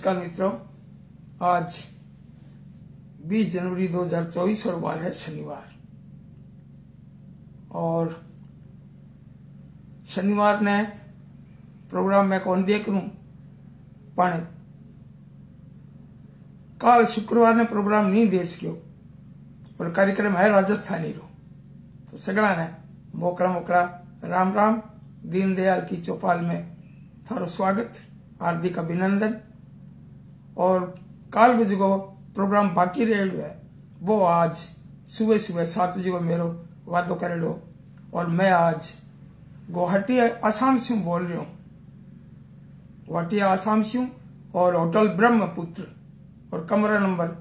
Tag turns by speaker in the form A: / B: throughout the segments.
A: नमस्कार मित्रों, आज 20 जनवरी 2024 और वार है शनिवार। और शनिवार ने प्रोग्राम मैं कौन देख लूं, पण काल शुक्रवार ने प्रोग्राम नहीं देश क्यों और कार्यक्रम है राजस्थानी रो। तो सगड़ा ने मोकड़ा मोकड़ा राम राम। दीनदयाल की चौपाल में थारो स्वागत, हार्दिक अभिनंदन। और काल को जो प्रोग्राम बाकी रहेलो है वो आज सुबह सुबह 7 बजे को मेरो वादो करेलो। और मैं आज गुवाहाटी आसाम से बोल रही हूँ, गुवाहाटी आसाम से, और होटल ब्रह्मपुत्र और कमरा नंबर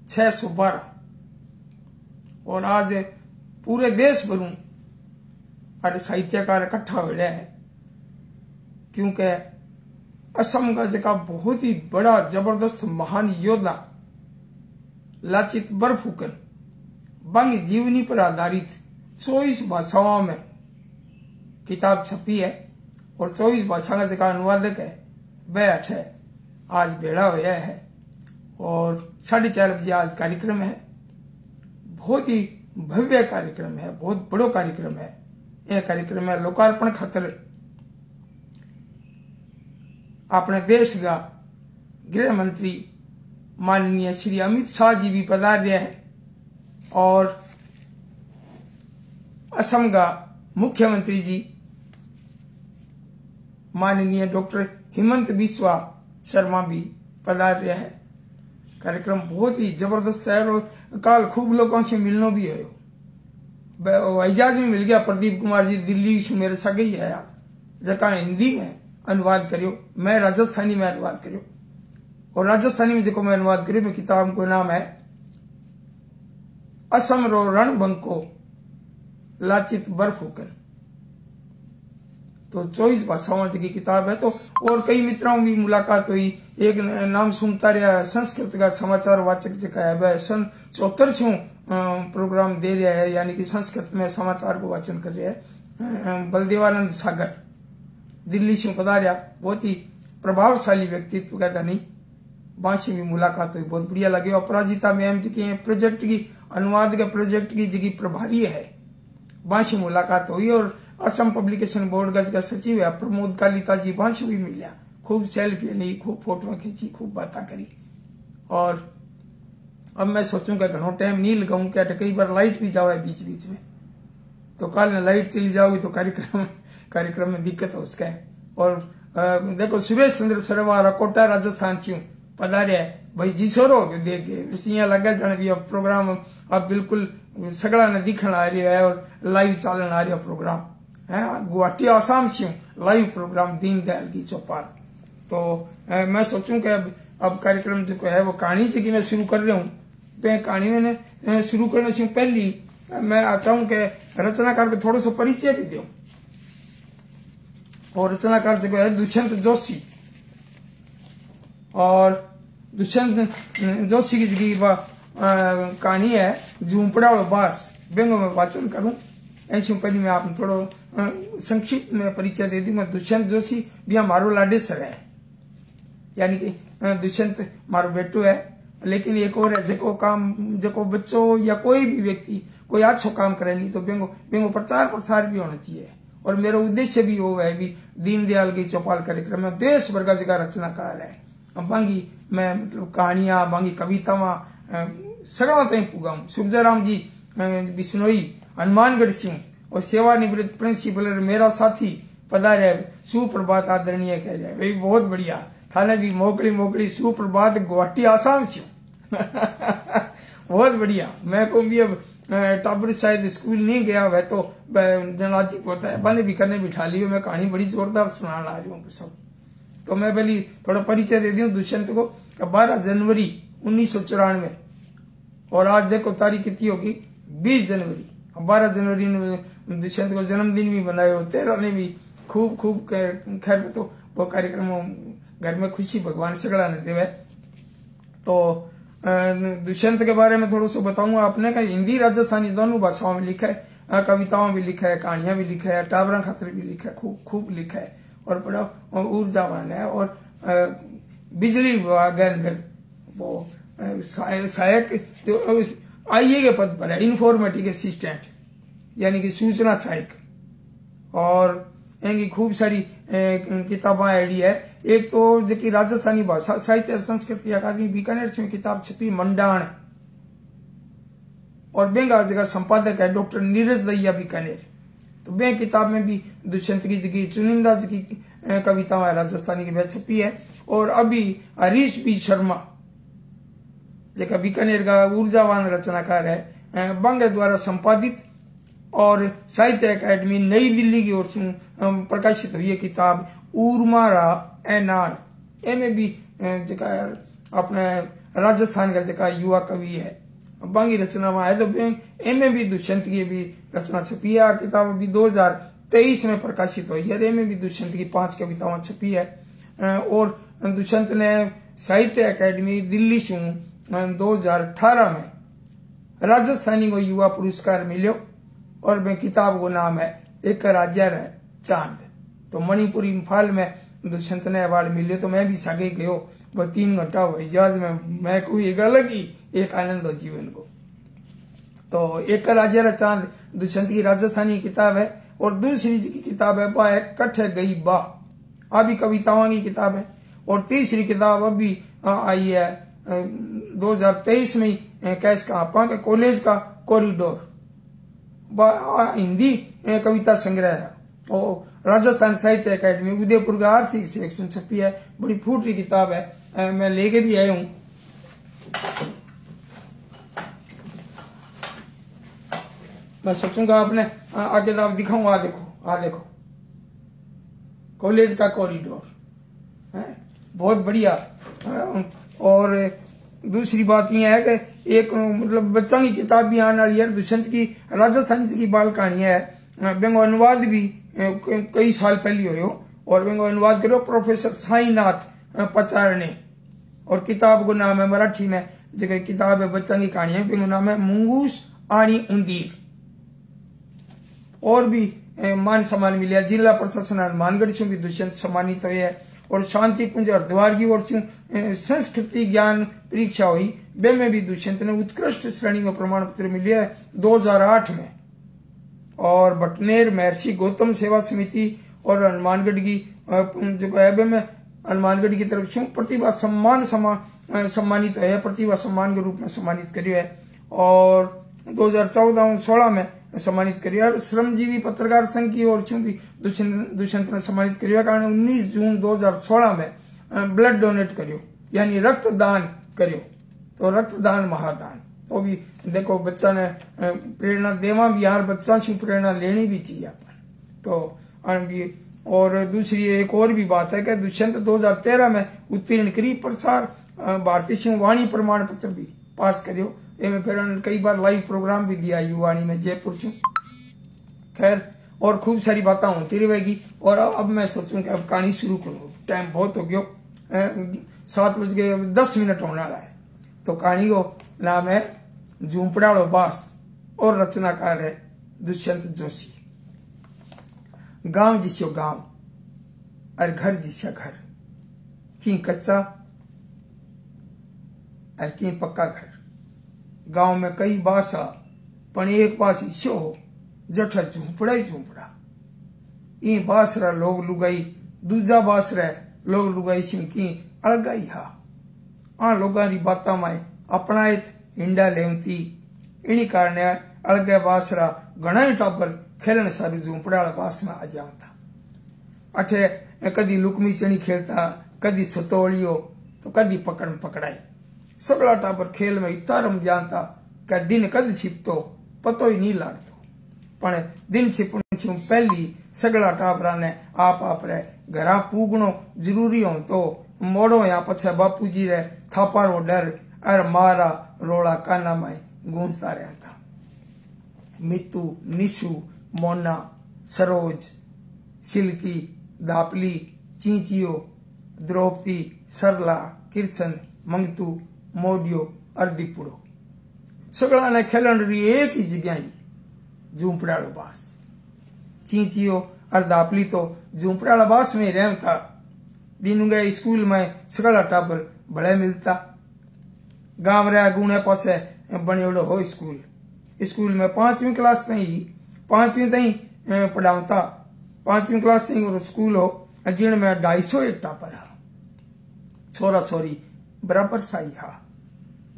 A: 612। और आज पूरे देश भरू अरे साहित्यकार इकट्ठा हो रहा है, क्योंकि असम का जगह बहुत ही बड़ा जबरदस्त महान योद्धा लाचित बरफुकन बंग जीवनी पर आधारित 24 भाषाओं में किताब छपी है और 24 भाषा का जगह अनुवादक है वह है आज भेड़ा होया है। और 4:30 बजे आज कार्यक्रम है। बहुत ही भव्य कार्यक्रम है, बहुत बड़ो कार्यक्रम है। यह कार्यक्रम है लोकार्पण खातर अपने देश का गृह मंत्री माननीय श्री अमित शाह जी भी पधार रहे हैं और असम का मुख्यमंत्री जी माननीय डॉक्टर हिमंत बिस्वा शर्मा भी पधार रहे हैं। कार्यक्रम बहुत ही जबरदस्त है और काल खूब लोगों से मिलना भी है। एजाज में मिल गया प्रदीप कुमार जी, दिल्ली से मेरे सगे ही है, जगह हिंदी में अनुवाद करियो, मैं राजस्थानी में अनुवाद करियो। और राजस्थानी में जो मैं अनुवाद करियो मैं किताब को नाम है असम रो रणबंको लाचित बरफुकन। तो 24 भाषाओं की किताब है। तो और कई मित्रों भी मुलाकात हुई। एक नाम सुनता रहा संस्कृत का समाचार वाचक जगह है, वह सन 74 प्रोग्राम दे रहा है, यानी कि संस्कृत में समाचार को वाचन कर रहा है। बलदेवानंद सागर दिल्ली से पधारिया, बहुत ही प्रभावशाली व्यक्तित्व का नहीं, वहां से भी मुलाकात हुई, बहुत बढ़िया लगे। अपराजिता मैम जी के प्रोजेक्ट की अनुवाद के प्रोजेक्ट की जगह प्रभारी है, वहां से मुलाकात हुई। और असम पब्लिकेशन बोर्ड का सचिव है प्रमोद कालिता जी, वहां से भी मिलिया, खूब सेल्फी ली, खूब फोटो खींची, खूब बातें करी। और अब मैं सोचूंगा घणो टाइम नहीं लगाऊं, क्या कई बार लाइट भी जावे बीच बीच में, तो कल ने लाइट चली जाओगी तो कार्यक्रम में दिक्कत हो सके। और देखो सुरेश चंद्र सरवारा कोटा राजस्थान से पधारे है भाई जी, छोरो देख के लगा जाने भी अब प्रोग्राम अब बिल्कुल सगड़ा ने दिखण आ रहा है और लाइव चालन आ रहा प्रोग्राम है। गुवाहाटी आसाम से लाइव प्रोग्राम दीनदयाल की चौपाल। तो मैं सोचूं कि अब कार्यक्रम जो है वो कहानी जगह मैं शुरू कर रहा हूँ। कहानी मैंने शुरू करने से पहली मैं चाहूँ कि रचनाकार को थोड़ा सा परिचय भी दूं। और रचनाकार जो है दुष्यंत जोशी, और दुष्यंत जोशी की जगह कहानी है झूंपड़ा और बास, बेंगो में वाचन करूं। ऐसे पहले मैं आपने थोड़ा संक्षिप्त में परिचय दे दूंगा। दुष्यंत जोशी भी हमारो लाडेसर है, यानी कि दुष्यंत मारो बेटो है। लेकिन एक और है जको बच्चों या कोई भी व्यक्ति कोई अच्छो काम करे नहीं तो बेंगो प्रचार भी होना चाहिए। और मेरा उद्देश्य भी वो है भी दीनदयाल की चौपाल कार्यक्रम में देश भर का जगह रचनाकार है। बांगी मैं मतलब कहानियां, बांगी कवितावां सगड़ा तई पुगाऊं। सुरजाराम जी बिश्नोई हनुमानगढ़ से और सेवानिवृत्त प्रिंसिपल मेरा साथी पधारे, सुप्रभात आदरणीय कह रहे भाई, बहुत बढ़िया। थाने भी मोकड़ी सुप्रभात गुवाहाटी आसाम से बहुत बढ़िया। मैं को भी अब टाबर शायद स्कूल नहीं गया हुआ तो जनाती होता है, बने भी करने बिठा लियो। मैं कहानी बड़ी जोरदार सुनाने आ रही हूँ सब। तो मैं पहले थोड़ा परिचय दे दूं दुष्यंत को। 12 जनवरी 1994 और आज देखो तारीख कितनी होगी 20 जनवरी। 12 जनवरी ने दुष्यंत को जन्मदिन भी मनाया, 13 ने भी खूब खैर तो वो कार्यक्रम घर में खुशी भगवान सगड़ा ने देवे। तो दुष्यंत के बारे में थोड़ा सा बताऊंगा आपने का हिंदी राजस्थानी दोनों भाषाओं में लिखा है, कविताओं भी लिखा है, कहानियां भी लिखा है, टाबरा खातर भी लिखा है, खूब लिखा है और बड़ा ऊर्जावान है। और बिजली विभाग के अंदर वो सहायक जो आईए के पद पर है, इन्फॉर्मेटिक असिस्टेंट यानी कि सूचना सहायक। और इनकी खूब सारी किताबें आईडी है। एक तो जो राजस्थानी भाषा साहित्य संस्कृति अकादमी बीकानेर में किताब छपी मंडाण, और बेंगा जगह संपादक है डॉक्टर नीरज दहिया बीकानेर। तो बे किताब में भी दुष्यंत की जगह चुनिंदा जी की कविताएं राजस्थानी की वह छपी है। और अभी हरीश बी शर्मा जो बीकानेर का ऊर्जावान रचनाकार है, बंग द्वारा संपादित और साहित्य अकादमी नई दिल्ली की ओर से प्रकाशित हुई है किताब उर्मारा एनाड़। एमें भी जका अपने राजस्थान का जका युवा कवि है बांगी रचना में है। तो एमें भी दुष्यंत की भी रचना छपी है। किताब अभी 2023 में प्रकाशित हुई है। एमें भी दुष्यंत की 5 कविताएं छपी है। और दुष्यंत ने साहित्य अकादमी दिल्ली से 2018 में राजस्थानी को युवा पुरस्कार मिलो, और मैं किताब को नाम है एक राज्य है चांद। तो मणिपुर इम्फाल में दुष्यंत ने अवार्ड मिले। तो मैं भी सागे गयो, वह 3 घंटा हुई जहाज में, मैं कोई एक अलग ही एक आनंद हो जीवन को। तो एक राज्य चांद दुष्यंत की राजस्थानी किताब है। और दूसरी की किताब है बा कठ गई बा, अभी कविताओं की किताब है। और तीसरी किताब अभी आई है 2023 में कैस का आपा के कॉलेज का कॉरिडोर, हिंदी कविता संग्रह है। और राजस्थान साहित्य अकादमी उदयपुर का आर्थिक सेक्शन छपी है। बड़ी फूटरी किताब है, मैं लेके भी आया हूं। मैं सोचूंगा आपने आगे आप दिखाऊंगा। आ देखो कॉलेज का कॉरिडोर है, बहुत बढ़िया। और दूसरी बात यह है कि एक मतलब बच्चों की किताब भी आने वाली है। दुष्यंत की राजस्थानी की बाल कहानी है, बेंगो अनुवाद भी कई साल पहले हो, और बेंगो अनुवाद करो प्रोफेसर साईनाथ पचार ने। और किताब को नाम है मराठी में जगह किताब है बच्चों की कहानी है, बेंगो नाम है मुंगूस आनी उंदीर। और भी मान सम्मान मिले। जिला प्रशासन हनुमानगढ़ से भी दुष्यंत सम्मानित हुए है। और शांति कुंज हरिद्वार की ओर से संस्कृति ज्ञान परीक्षा हुई, बे में भी दुष्यंत ने उत्कृष्ट श्रेणी का प्रमाण पत्र मिले है 2008 में। और बटनेर महर्षि गौतम सेवा समिति और हनुमानगढ़ की जो है में हनुमानगढ़ की तरफ से प्रतिभा सम्मान सम्मानित है, प्रतिभा सम्मान के रूप में सम्मानित करियो है। और 2014-16 में सम्मानित करियो। और श्रमजीवी पत्रकार संघ की ओर से भी दुष्यंत ने सम्मानित करियो, कारण 19 जून 2016 में ब्लड डोनेट करियो यानी रक्तदान करियो। तो रक्तदान महादान वो भी देखो बच्चा ने प्रेरणा देवा भी यार, बच्चा से प्रेरणा लेनी भी चाहिए अपन। तो और दूसरी एक और भी बात है कि दुष्यंत 2013 में उत्तीर्ण करी प्रसार भारती सिंह वाणी प्रमाण पत्र भी पास करियो। एवं फिर कई बार लाइव प्रोग्राम भी दिया युवाणी में जयपुर से। खैर और खूब सारी बातें होती रहेगी। और अब मैं सोचूं कि अब कहानी शुरू करूं, टाइम बहुत हो गयो, 7:10 होने वाला है। तो कहानी को नाम है झूंपड़ाड़ो बास और रचनाकार है दुष्यंत जोशी। गांव जिसो गांव और घर जिसा घर, की कच्चा और की पक्का घर। गांव में कई बासा पण एक पास इश्यो हो जठा झूंपड़ा ही झूंपड़ा। ई बासरा लोग लुगाई, दूजा बासरा लोग लुगाई सिंकी अलगाई हा। आ लोगां री बातां में अपनायत हिंडा लेवती। इनी कारणे अलगे बासरा घणा टाबर खेलन सारू झूंपड़ा पास में आ जाता। अठे कदी लुकमी चणी खेलता, कदी सतोलियो तो कदी पकड़ पकड़ाई। सगला टाबर खेल में इतना रम जानता कि दिन कद छिपतो पतो ही नहीं लागतो। पण दिन छिपने से पहली सगला टाबरा ने आप रे घरा पूगणो जरूरी हो तो मोड़ो या पछे बापूजी रे थापारो डर और मारा रोड़ा काना में गूंजता रहता। मितू, निशु, मोना, सरोज, सिल्की, धापली, चींचियो, द्रौपदी, सरला, किरसन, मंगतू, मोडियो और दीपुड़ो सगला ने खेलन री एक ही जगह ही झूंपड़ाड़ो बास। चींचियो और दापली तो झूंपड़ाड़ा बास में रहता। दिन गए स्कूल में सगला टाबर भले मिलता। गांव रे गुणे पासे बनियोड़ो हो स्कूल में 5वीं क्लास ताई पढ़ावता। 5वीं क्लास ताई स्कूल हो जिन में 250 टाबर हा, छोरा छोरी बराबर साई हा।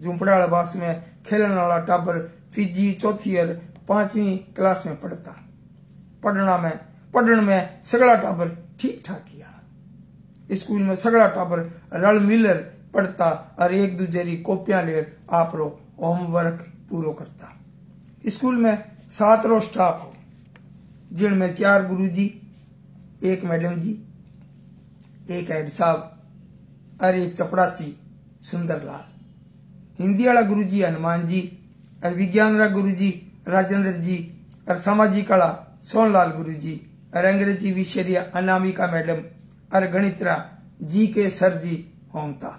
A: झूंपड़ा बास में खेलने वाला टाबर 3जी 4थी और 5वीं क्लास में पढ़ता। पढ़ने में सगला टाबर ठीक ठाक किया। स्कूल में सगला टाबर रल मिलर पढ़ता और एक दूसरे की कॉपियां लेर आप रो होमवर्क पूरो करता। स्कूल में 7 रो स्टाफ हो जिनमें 4 गुरुजी, 1 मैडम जी, 1 हेड साहब और 1 चपड़ासी सुंदरलाल। हिंदी वाला गुरुजी हनुमान जी और विज्ञान वाला गुरुजी राजेंद्र जी और सामाजिक वाला सोनलाल गुरुजी और अंग्रेजी विषय अनामिका मैडम और गणित जी के सर जी होमता।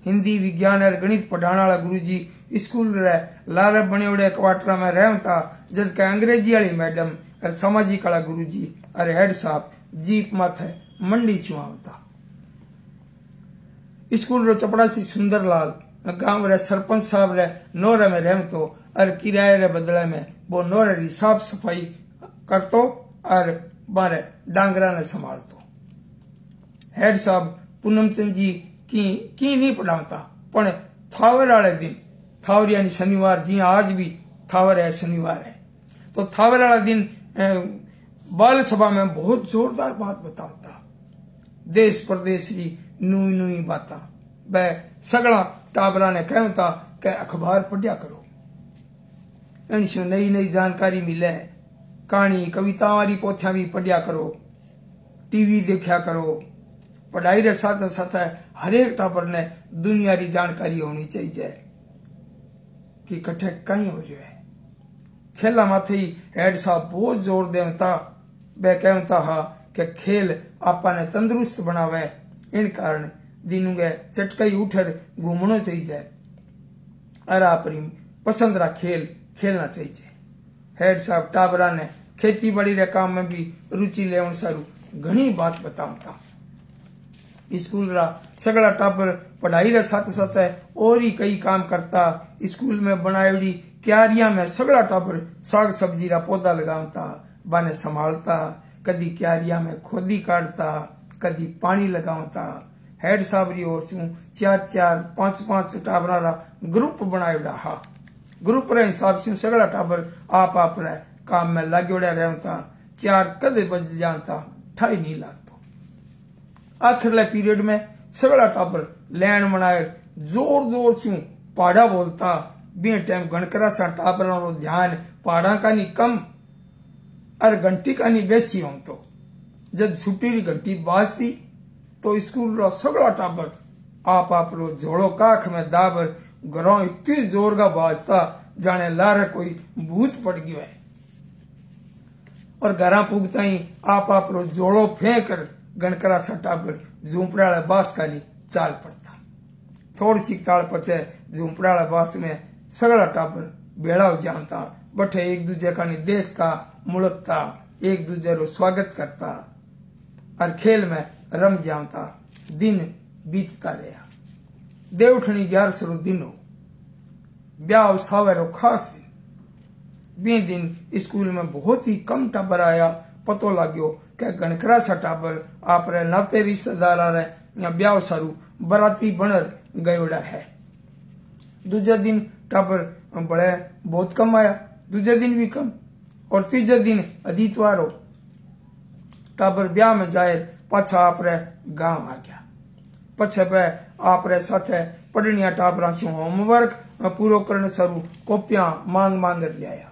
A: हिंदी विज्ञान और गणित पढ़ाने वाला गुरुजी स्कूल रे लारे बने क्वार्टर में रहता, जबकि अंग्रेजी वाली मैडम और सामाजिक वाला गुरुजी और हेड साहब जीप माथे मंडी से आवता। स्कूल रो चपड़ासी सुंदरलाल गांव रे सरपंच साहब रे नोरे में रहतो और किराए रे बदले में वो नोरे री साफ सफाई करतो और बारे डांगरा ने संभालतो। हेड साहब पूनमचंद जी की नहीं पढ़ाता, पण थावर वाले दिन, थावर यानी शनिवार, जी आज भी थावर है शनिवार है, तो थावर वाला दिन बाल सभा में बहुत जोरदार बात बताता। देश प्रदेश की नई बात वह सगला टाबरा ने कहता कि अखबार पढ़िया करो, इनसे नई जानकारी मिले। कहानी कविता वाली पोथियां भी पढ़िया करो, टीवी देखा करो। पढ़ाई के साथ साथ हरेक टाबर ने दुनिया की जानकारी होनी चाहिए कि कठे कहीं हो जाए। खेला माथे ही हेड साहब बहुत जोर देता। वह कहता हा कि खेल आपा ने तंदुरुस्त बनावे, इन कारण दिनों के चटकई उठर घूमना चाहिए और अपनी पसंद रा खेल खेलना चाहिए। हेड साहब टाबरा ने खेती बाड़ी रे काम में भी रुचि लेवन सारू घनी बात बतावता। स्कूल रा सगला टाबर पढ़ाई रे साथ साथ और ही कई काम करता। स्कूल में बनायोड़ी क्यारियां में सगला टाबर साग सब्जी रा पौधा लगावता, बाने संभालता। कदी क्यारियां में खोदी काटता, कदी पानी लगावता। हेड साहब री ओर से 4-4, 5-5 टाबरा रा ग्रुप बनायोड़ा हा। ग्रुप रे हिसाब से सगला टाबर आप रे काम में लाग्योड़ा रहता। 4 कदे बज जाता ठाई नहीं लागतो। आखिरले पीरियड में सगला टाबर लैंड बनाए जोर से पाड़ा बोलता। बे टाइम गणकरा सा टाबरा रो ध्यान पाड़ा का नहीं कम और घंटी का नहीं बेसी हो। तो जब छुट्टी री घंटी बाजती तो स्कूल रो सगला टाबर आप रो झोड़ो काख में दाबर घरों इतनी जोर का बाजता जाने लारे कोई भूत पड़ गयो है। और घरा पुगता ही आप रो जोड़ो फेंक कर गणकरा सा टाबर झूंपड़ा वाले बास का ली चाल पड़ता। थोड़ी सी ताल पचे झूंपड़ा वाले बास में सगला टाबर बेड़ा हो जाता। बठे एक दूसरे का नहीं देखता, मुड़कता, एक दूसरे रो स्वागत करता और खेल में रम जाता। दिन बीतता रहा। देवठनी 11 रो दिन हो, ब्याह सावेरो खास दिन। बे दिन स्कूल में बहुत ही कम टाबर आया। पतो लाग्यो कि गणकरा सा टाबर आप रे नाते रिश्तेदार रे ब्याह सारू बराती बनर गयोड़ा है। दूसरे दिन टाबर बड़े बहुत कम आया, दूसरे दिन भी कम, और तीसरे दिन आदितवार हो टाबर ब्याह में जाए पाछा आप रे गांव आ गया। पछे पे आप रे साथे पढ़निया टाबरा से होमवर्क पूरो करने सारू कॉपियां मांग ले आया।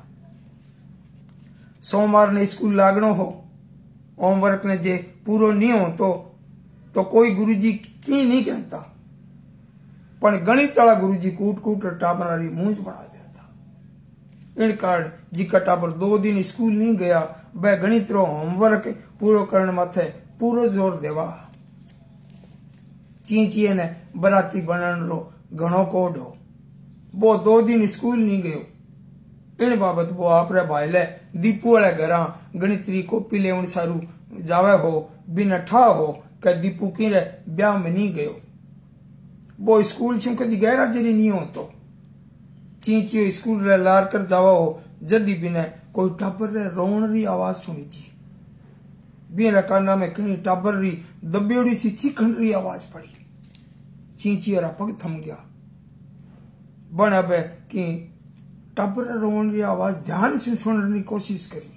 A: सोमवार ने स्कूल लागनो हो, होमवर्क ने जे पूरो नहीं हो तो कोई गुरुजी की नहीं कहता, पर गणित वाला गुरुजी कूट टाबरा री मूंछ बना देता। इन कारण जिका टाबर 2 दिन स्कूल नहीं गया वह गणित रो होमवर्क पूरो करने माथे पूरो जोर देवा। चींचिए ने बराती बनन रो घणो कोड हो, वो 2 दिन स्कूल नहीं गयो। इन बाबत वो आप रे भाईले दीपू वाले घरा गणित री कॉपी लेवन सारू जावे हो, बिन ठा हो कि दीपू की रे ब्याह में नहीं गयो। वो स्कूल से कदी गैर हाजिरी नहीं हो तो चींची स्कूल रे लार कर जावा हो जदी बिने कोई टाबर रे रोण री आवाज सुनी जी। बिना काना में कहीं टाबर री दबेड़ी सी चीखन री आवाज पड़ी। चींची रा पग थम गया। बन अब कि टाबर रे रोण री आवाज ध्यान से सुनने की कोशिश करी।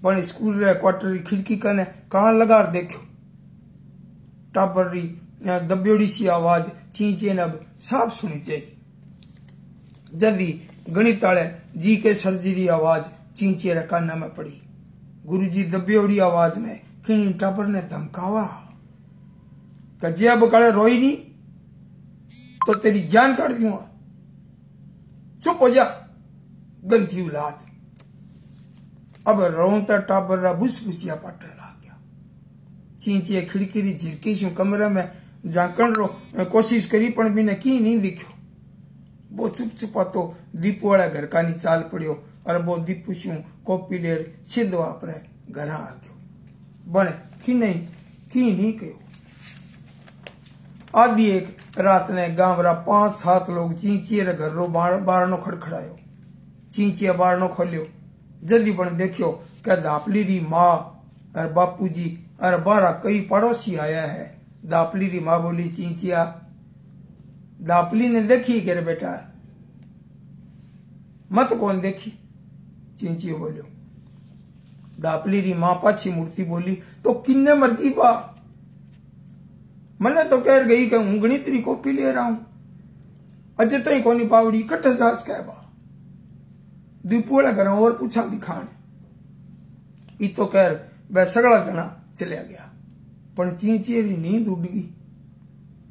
A: बन स्कूल रे क्वार्टर री खिड़की कने कान लगा देखो। टाबर री दबेड़ी सी आवाज चींची ने अब साफ सुनी चाहिए। जल्दी गणित आले जी के सर्जरी आवाज चींची रे काना में पड़ी। गुरुजी दबेड़ी आवाज ने किन टाबर ने धमकावा कि जे अब काले रोई नहीं तो तेरी जान काट दूंगा। चुप हो जा गंधी औलाद। अब रोता टाबर रा भुसभुसिया पाटन लग गया। चींची खिड़की री झिड़की शू कमरे में झांकण रो कोशिश करी पण बिने की नहीं दिख्यो। वो चुप चुपा तो दीपू वाला घर का नी चाल पड़ियो और वो दीपू शू कॉपी लेर सीधो अपने घर आ गयो। बने की नहीं कहो। आदि एक रात ने गांव रा 5-7 लोग चींची रे घर रो बारणो खड़खड़ायो। चींची बारणो खोलियो। जल्दी बन देखियो क्या दापली री माँ और बापूजी और 12 कई पड़ोसी आया है। दापली री माँ बोली चींचिया दापली ने देखी के रे बेटा मत कौन देखी। चींची बोलियो। दापली री माँ पाछी मूर्ति बोली तो किन्ने मर गई बा। मने तो कह गई कि हूं गणित री कॉपी ले रहा हूं अजय तई कोनी पावड़ी कट जास कह बा। दीपू वाला घर और पूछा दिखाने ई तो कह वह सगड़ा जना चलिया गया। पण चींची री नींद उड़ गई।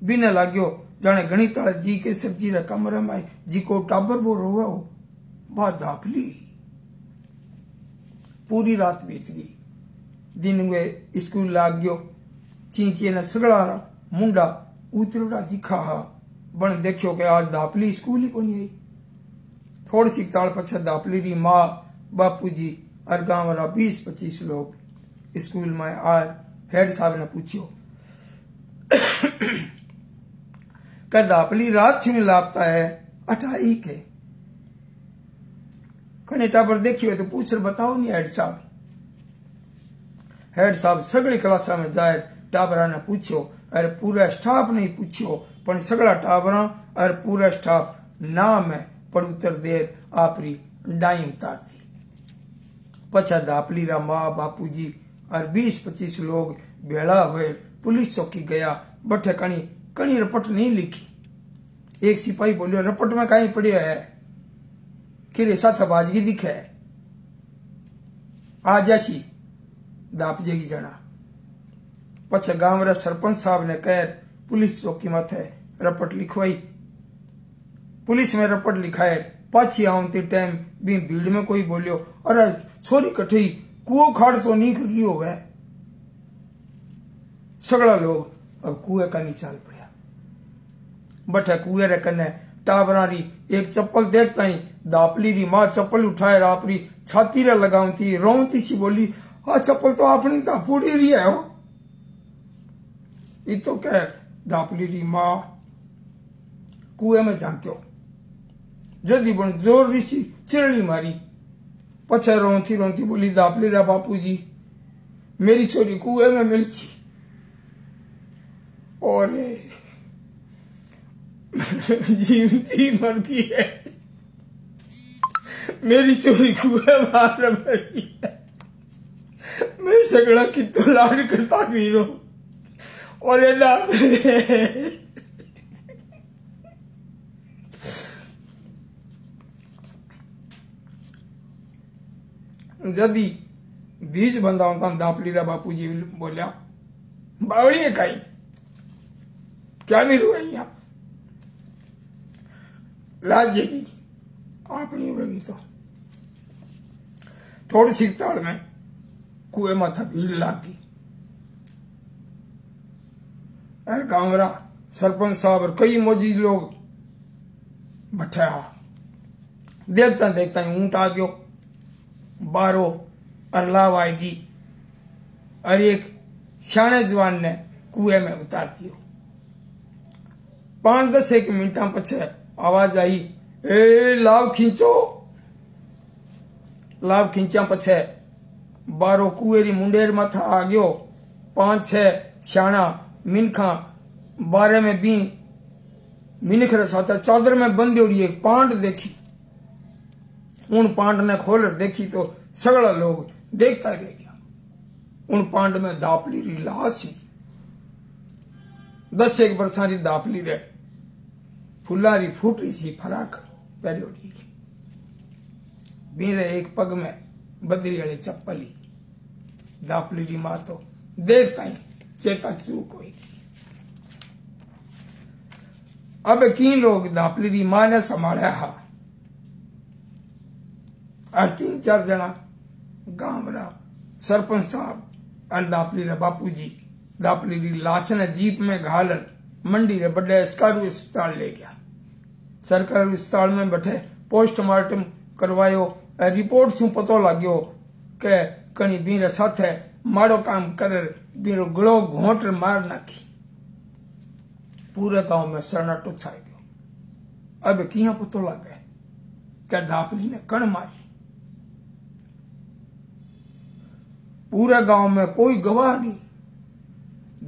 A: बिना लाग्यो जाने गणित वाला जी के सब्जी रे कमरे में जी को टाबर वो रोवे हो बा दापली। पूरी रात बीत गई। दिन वे स्कूल लाग गयो। चींची ने सगड़ा मुंडा उतरड़ा दिखा हा। बन देखियो कि आज दापली स्कूल ही कोनी आई। थोड़ी सी ताल पछा दापली री माँ बापूजी और गांव वाला 20-25 लोग स्कूल में आए। हेड साहब ने पूछियो कि दापली रात से लापता है अठाई के कने टाबर देखियो तो पूछ बताओ नहीं हेड साहब। हेड साहब सगली क्लासा में जाए टाबरा ने पूछो और पूरा स्टाफ नहीं पूछो पण सगला टाबरा और पूरा स्टाफ नाम है पर उतर देर आपरी डाई उतार दी। पछा दापली रा माँ बापूजी और 20-25 लोग भेड़ा हुए पुलिस चौकी गया। बठे कणी रपट नहीं लिखी। एक सिपाही बोलियो रपट में कहीं पड़िया है किरे साथ बाजगी दिखे आ जासी दाप जेगी जना। पछे गांव रे सरपंच साहब ने कह पुलिस चौकी माथे रपट लिखवाई। पुलिस में रपट लिखाए। पाछी आवती टाइम भी भीड़ में कोई बोलियो अरे छोरी कठई कुओं खाड़ तो नहीं कर लियो वह। सगड़ा लोग अब कुएं का नहीं चाल पड़िया। बठे कुएं रे कने टाबरा री एक चप्पल देखता ही दापली री माँ चप्पल उठाए आपरी छाती रे लगावती रोती सी बोली आ चप्पल तो अपनी दापूड़ी रही है हो। ये तो कह दापली री माँ कुएं में झांक्यो। जल्दी बन जोर ऋषि चिरली मारी। पछे रोती बोली दापली रा बापूजी मेरी छोरी कुएं में मिल छी और जीवती मर गई है। मेरी छोरी कुएं मार मरी है। मैं सगड़ा कितो लाड करता वीरो और जदी बीज बंदा होता दापली रा बापूजी बोलिया बावड़ी है कहीं क्या नहीं रुआ यहाँ लाज की अपनी होगी तो थोड़ी सी ताड़ में कुएं माथा भीड़ लागी। गांवरा सरपंच साहब और कई मोजी लोग बैठा देखता देखता ऊंट आ गयो। बारो और लाव आएगी और एक सियाने जवान ने कुएं में उतार दियो। 5-10 मिनट पछे आवाज आई, ए लाव खींचो। लाव खींचा पछे बारो कुएरी मुंडेर माथा आ गयो। 5-6 सियाना मिनखा बारे में भी मिनख रे साथ चादर में बंधी एक पांड देखी। उन पांड ने खोल देखी तो सगला लोग देखता रह गया। उन पांड में दापली री लाश ही 10 वर्षा री दापली रे फुलारी फूटी सी फराक पहली बीरे एक पग में बदरी वाली चप्पली। दापली री मां तो देखता ही चेता चूक हुई। अब की लोग दापली री मां ने संभाला हा और 3-4 जना गांव रा सरपंच साहब और दापली रे बापूजी दापली री लाश ने जीप में घालन मंडी रे बड़े सरकारी अस्पताल ले गया। सरकारी अस्पताल में बैठे पोस्टमार्टम करवायो। रिपोर्ट से पतो लाग्यो के कणी बीरे साथे माड़ो काम कर बीरो गलो घोट मार नाखी। पूरे गांव में सन्नाटो छाई गयो। अब किया पतो लागे क्या दापली ने कण मारी। पूरे गांव में कोई गवाह नहीं।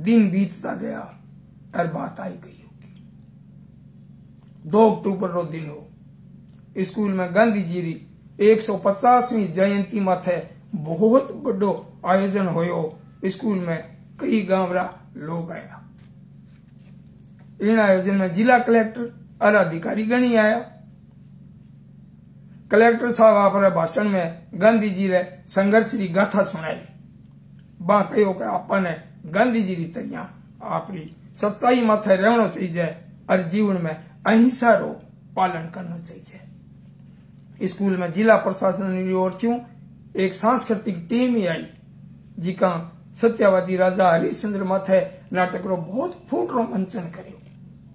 A: दिन बीतता गया और बात आई गई होगी। 2 अक्टूबर रो दिन हो। स्कूल में गांधी जी री 150वीं जयंती माथे बहुत बड़ो आयोजन होयो। स्कूल में कई गांव रा लोग आया। इन आयोजन में जिला कलेक्टर और अधिकारी गणी आया। कलेक्टर साहब अपने भाषण में गांधी जी रे संघर्ष की गाथा सुनाई। बा कहो कि आपने गांधी जी की तरह आपरी सच्चाई माथे रहना चाहिए और जीवन में अहिंसा रो पालन करना चाहिए। स्कूल में जिला प्रशासन की ओर से एक सांस्कृतिक टीम ही आई जिका सत्यवादी राजा हरिश्चंद्र माथे नाटक रो बहुत फूट रो मंचन करो।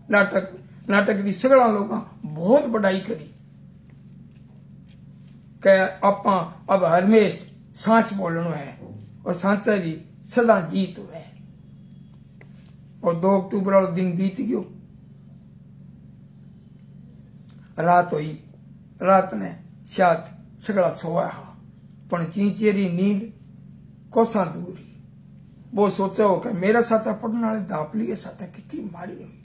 A: नाटक की सगला लोग बहुत बढ़ाई करी के आपा अब हरमेश सांच बोलनो है और सांचा री सदा जीत हुए। और 2 अक्टूबर वाला दिन बीत गयो। रात हुई। रात ने शायद सगला सोया हा पण चींचेरी नींद कोसा दूरी। वो सोचा हो कि मेरा साथ पढ़ने वाले दापली के साथ कितनी माड़ी हुई।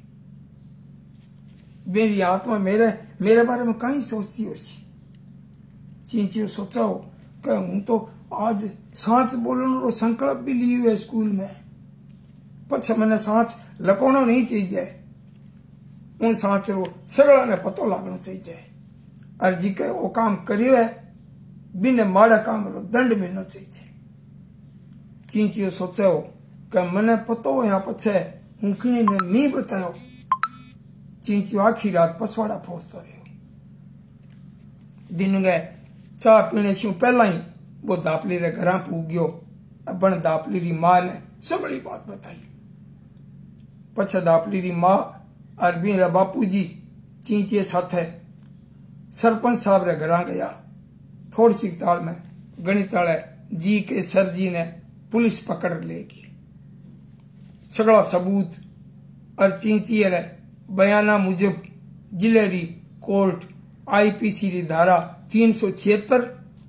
A: मेरी आत्मा मेरे बारे में कहीं सोचती हो। चींची सोचा हो कि हूं तो आज सांच बोलने रो संकल्प भी ली हुए स्कूल में। पछ मैंने सांच लकोणो नहीं चाहिए। उन सांच रो सगला ने पतो लागनो चाहिए और जी के वो काम करियो है बिने माड़ा काम रो दंड मिलना चाहिए। चींची सोचा हो कि मैंने पतो हो यहाँ पछे हूं किने ने नहीं बतायो। चींची आखी रात पसवाड़ा पहुंचता रहो। दिन गए। चाह पीने से पहला ही वो दापली रे घर पूग्यो। अपन दापली री मां ने सगली बात बताई। पछे दापली री मां और बीरा बापूजी चींचे साथे सरपंच साहब रे घर गया। थोड़ी सी ताल में गणितालय जी के सर जी ने पुलिस पकड़ लेगी। सगला सबूत और चींची रे बयाना मुजब जिले री कोर्ट आईपीसी री धारा 376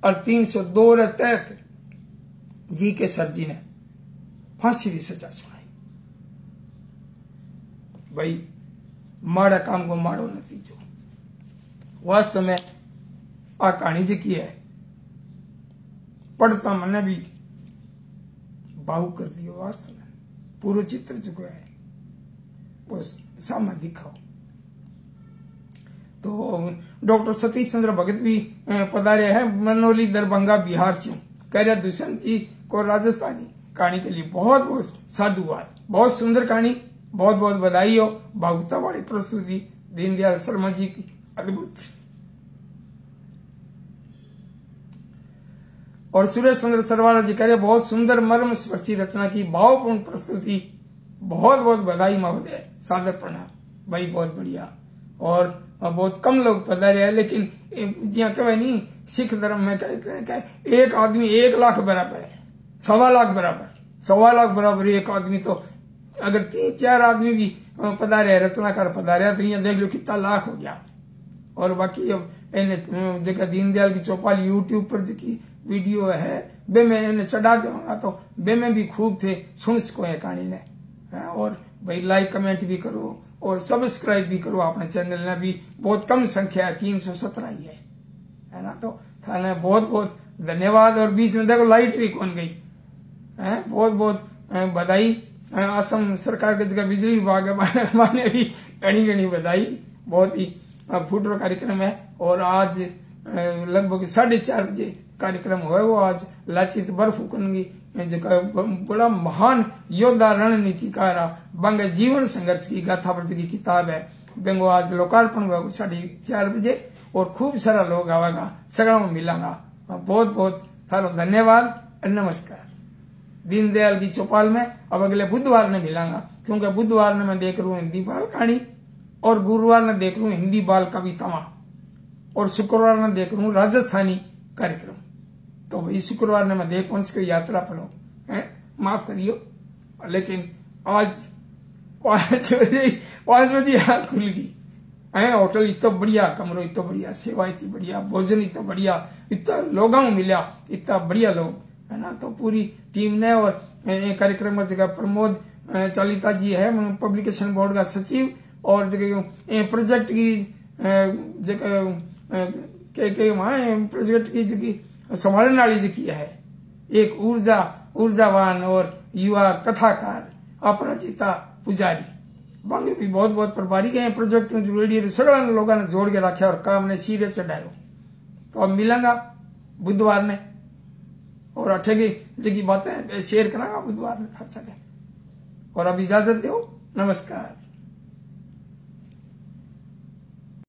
A: और 302 रे तहत जी के सर जी ने फांसी की सजा सुनाई। भाई माड़ा काम को माड़ो नतीजो। वास्तव में आ कहानी जी की है पढ़ता मैंने भी भावुक कर दियो। वास्तव में पूरा चित्र चुका है वो सामने दिखाओ। तो डॉक्टर सतीश चंद्र भगत भी पधारे हैं मनोली दरभंगा बिहार से। कह रहे दुष्यंत जी को राजस्थानी कहानी के लिए बहुत बहुत साधुवाद। बहुत सुंदर कहानी। बहुत बहुत बधाई हो। भावुकता वाली प्रस्तुति दीनदयाल शर्मा जी की अद्भुत। और सुरेश चंद्र सरवाला जी कह रहे बहुत सुंदर मर्म स्पर्शी रचना की भावपूर्ण प्रस्तुति। बहुत बहुत बधाई महोदय। सादर प्रणाम भाई। बहुत बढ़िया। और बहुत कम लोग पधारे हैं लेकिन जिया कहे नहीं सिख धर्म में कहे एक आदमी 1 लाख बराबर है 1.25 लाख बराबर। 1.25 लाख बराबर एक आदमी, तो अगर 3-4 आदमी भी पधारे, रचनाकार पधारिया, तो ये देख लो कितना लाख हो गया। और बाकी अब इन्हें जगह दीनदयाल की चौपाल यूट्यूब पर जी वीडियो है, बे में इन्हें चढ़ा दूंगा, तो बे में भी खूब थे सुन सको है कहानी ने। और भाई लाइक कमेंट भी करो और सब्सक्राइब भी करो अपने चैनल ने, भी बहुत कम संख्या है, 317 ही है ना। तो थाने बहुत बहुत धन्यवाद। और बीच में देखो लाइट भी कौन गई है, बहुत बहुत बधाई। असम सरकार के जगह बिजली विभाग माने भी घनी बधाई। बहुत ही फूटरो कार्यक्रम है। और आज लगभग 4:30 बजे कार्यक्रम हुआ। वो आज लाचित बर्फ फूकनगी, बड़ा महान योद्धा रणनीतिकार बंग जीवन संघर्ष की गाथा पर की किताब है, बेंगो आज लोकार्पण हुआ 4:30 बजे। और खूब सारा लोग आवेगा, सगड़ा में मिलांगा। बहुत बहुत थारो धन्यवाद, नमस्कार। दीनदयाल की चौपाल में अब अगले बुधवार ने मिलांगा, क्योंकि बुधवार ने मैं देख रहा हूँ हिंदी बाल कहानी, और गुरुवार ने देख रहा हूँ हिंदी बाल कवितावां, और शुक्रवार ने देख रहा हूँ राजस्थानी कार्यक्रम। तो भाई शुक्रवार ने मैं देख वंश की यात्रा पर हूँ, माफ करियो। लेकिन आज 5 बजे आँख खुल गई है। होटल इतना बढ़िया, कमरो इतना बढ़िया, सेवा इतनी बढ़िया, भोजन इतना बढ़िया, इतना लोगों को मिला, इतना बढ़िया लोग है ना। तो पूरी टीम ने, और कार्यक्रम का जगह प्रमोद चालिता जी है, पब्लिकेशन बोर्ड का सचिव, और जगह प्रोजेक्ट की जगह वहां प्रोजेक्ट की जगह संभालने वाली जगह है एक ऊर्जावान और युवा कथाकार अपराजिता पुजारी, बांगे भी बहुत बहुत प्रभारी गए प्रोजेक्ट में जुड़े, सगड़ा लोगों ने जोड़ के रखा और काम ने सीधे चढ़ायो। तो अब मिलेंगा बुधवार ने, और अठे की जगह बातें शेयर करांगा बुधवार में हर जगह। और अब इजाजत दो, नमस्कार।